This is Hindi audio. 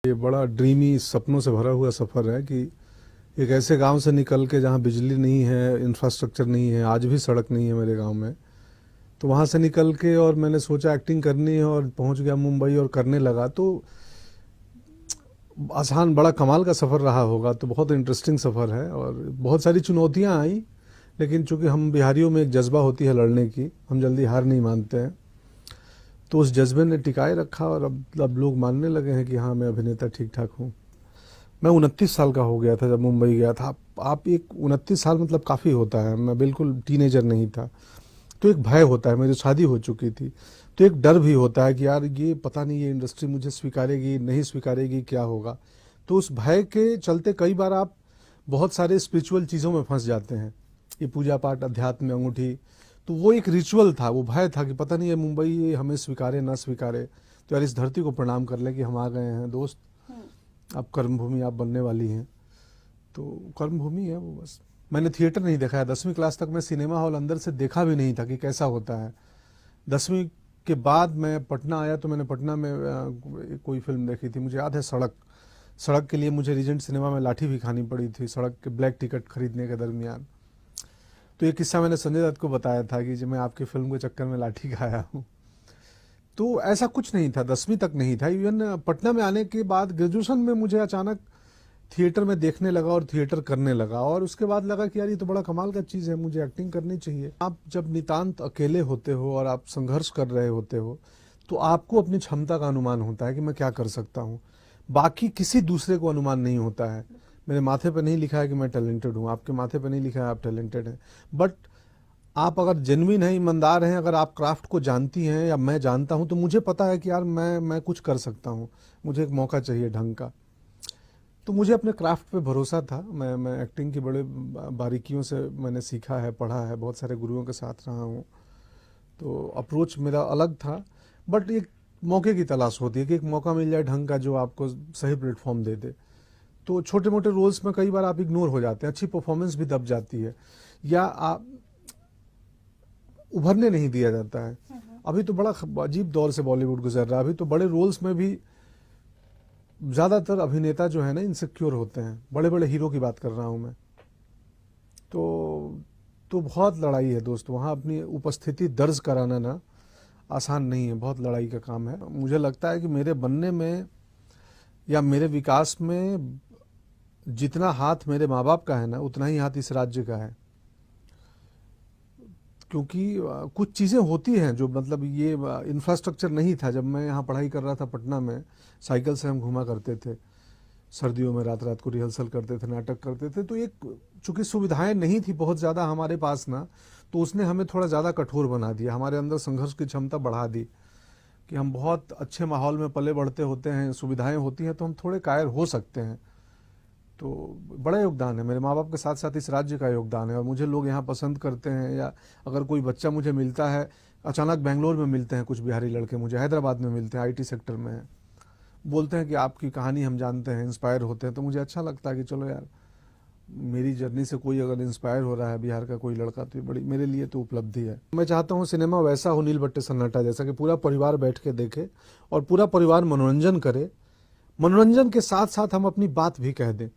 ये बड़ा ड्रीमी सपनों से भरा हुआ सफ़र है कि एक ऐसे गांव से निकल के जहां बिजली नहीं है, इंफ्रास्ट्रक्चर नहीं है, आज भी सड़क नहीं है मेरे गांव में। तो वहां से निकल के और मैंने सोचा एक्टिंग करनी है और पहुंच गया मुंबई और करने लगा। तो आसान बड़ा कमाल का सफ़र रहा होगा। तो बहुत इंटरेस्टिंग सफ़र है और बहुत सारी चुनौतियां आई, लेकिन चूंकि हम बिहारियों में एक जज्बा होती है लड़ने की, हम जल्दी हार नहीं मानते हैं। तो उस जज्बे ने टिकाए रखा और अब लोग मानने लगे हैं कि हाँ, मैं अभिनेता ठीक ठाक हूँ। मैं 29 साल का हो गया था जब मुंबई गया था। आप एक 29 साल मतलब काफ़ी होता है। मैं बिल्कुल टीनेजर नहीं था। तो एक भय होता है, मेरी शादी हो चुकी थी, तो एक डर भी होता है कि यार ये पता नहीं ये इंडस्ट्री मुझे स्वीकारेगी नहीं स्वीकारेगी, क्या होगा। तो उस भय के चलते कई बार आप बहुत सारे स्पिरिचुअल चीज़ों में फंस जाते हैं, ये पूजा पाठ, अध्यात्म, अंगूठी। तो वो एक रिचुअल था, वो भय था कि पता नहीं ये मुंबई ये हमें स्वीकारे ना स्वीकारे। तो यार इस धरती को प्रणाम कर ले कि हम आ गए हैं दोस्त, अब कर्मभूमि आप बनने वाली हैं। तो कर्मभूमि है वो। बस मैंने थिएटर नहीं देखा है। 10वीं क्लास तक मैं सिनेमा हॉल अंदर से देखा भी नहीं था कि कैसा होता है। 10वीं के बाद मैं पटना आया तो मैंने पटना में कोई फिल्म देखी थी, मुझे याद है सड़क। सड़क के लिए मुझे रीजेंट सिनेमा में लाठी भी खानी पड़ी थी सड़क के ब्लैक टिकट खरीदने के दरमियान। तो ये किस्सा मैंने संजय दत्त को बताया था कि जब मैं आपकी फिल्म के चक्कर में लाठी खाया हूँ। तो ऐसा कुछ नहीं था, 10वीं तक नहीं था। इवन पटना में आने के बाद ग्रेजुएशन में मुझे अचानक थिएटर में देखने लगा और थिएटर करने लगा, और उसके बाद लगा कि यार ये तो बड़ा कमाल का चीज़ है, मुझे एक्टिंग करनी चाहिए। आप जब नितांत अकेले होते हो और आप संघर्ष कर रहे होते हो तो आपको अपनी क्षमता का अनुमान होता है कि मैं क्या कर सकता हूँ। बाकी किसी दूसरे को अनुमान नहीं होता है। मेरे माथे पर नहीं लिखा है कि मैं टैलेंटेड हूँ, आपके माथे पर नहीं लिखा है आप टैलेंटेड हैं। बट आप अगर जेन्युइन हैं, ईमानदार हैं, अगर आप क्राफ्ट को जानती हैं या मैं जानता हूं, तो मुझे पता है कि यार मैं कुछ कर सकता हूं। मुझे एक मौका चाहिए ढंग का। तो मुझे अपने क्राफ्ट पे भरोसा था। मैं एक्टिंग की बड़े बारीकियों से मैंने सीखा है, पढ़ा है, बहुत सारे गुरुओं के साथ रहा हूँ। तो अप्रोच मेरा अलग था। बट एक मौके की तलाश होती है कि एक मौका मिल जाए ढंग का जो आपको सही प्लेटफॉर्म दे दे। तो छोटे मोटे रोल्स में कई बार आप इग्नोर हो जाते हैं, अच्छी परफॉर्मेंस भी दब जाती है, या आप उभरने नहीं दिया जाता है। अभी तो बड़ा अजीब दौर से बॉलीवुड गुजर रहा है। अभी तो बड़े रोल्स में भी ज्यादातर अभिनेता जो है ना इनसिक्योर होते हैं। बड़े बड़े हीरो की बात कर रहा हूं मैं। तो बहुत लड़ाई है दोस्त, वहां अपनी उपस्थिति दर्ज कराना ना आसान नहीं है, बहुत लड़ाई का काम है। मुझे लगता है कि मेरे बनने में या मेरे विकास में जितना हाथ मेरे माँ बाप का है ना, उतना ही हाथ इस राज्य का है। क्योंकि कुछ चीज़ें होती हैं जो मतलब ये इंफ्रास्ट्रक्चर नहीं था। जब मैं यहाँ पढ़ाई कर रहा था पटना में, साइकिल से हम घूमा करते थे, सर्दियों में रात रात को रिहर्सल करते थे, नाटक करते थे। तो एक चूंकि सुविधाएं नहीं थी बहुत ज़्यादा हमारे पास ना, तो उसने हमें थोड़ा ज़्यादा कठोर बना दिया, हमारे अंदर संघर्ष की क्षमता बढ़ा दी कि हम बहुत अच्छे माहौल में पले बढ़ते होते हैं, सुविधाएं होती हैं तो हम थोड़े कायर हो सकते हैं। तो बड़ा योगदान है मेरे माँ बाप के साथ साथ इस राज्य का योगदान है। और मुझे लोग यहाँ पसंद करते हैं, या अगर कोई बच्चा मुझे मिलता है, अचानक बेंगलोर में मिलते हैं कुछ बिहारी लड़के, मुझे हैदराबाद में मिलते हैं, आईटी सेक्टर में हैं, बोलते हैं कि आपकी कहानी हम जानते हैं, इंस्पायर होते हैं। तो मुझे अच्छा लगता है कि चलो यार, मेरी जर्नी से कोई अगर इंस्पायर हो रहा है बिहार का कोई लड़का, तो ये बड़ी मेरे लिए तो उपलब्धि है। मैं चाहता हूँ सिनेमा वैसा हो नील बट्टे सन्नाटा जैसा, कि पूरा परिवार बैठ के देखे और पूरा परिवार मनोरंजन करे। मनोरंजन के साथ साथ हम अपनी बात भी कह दें।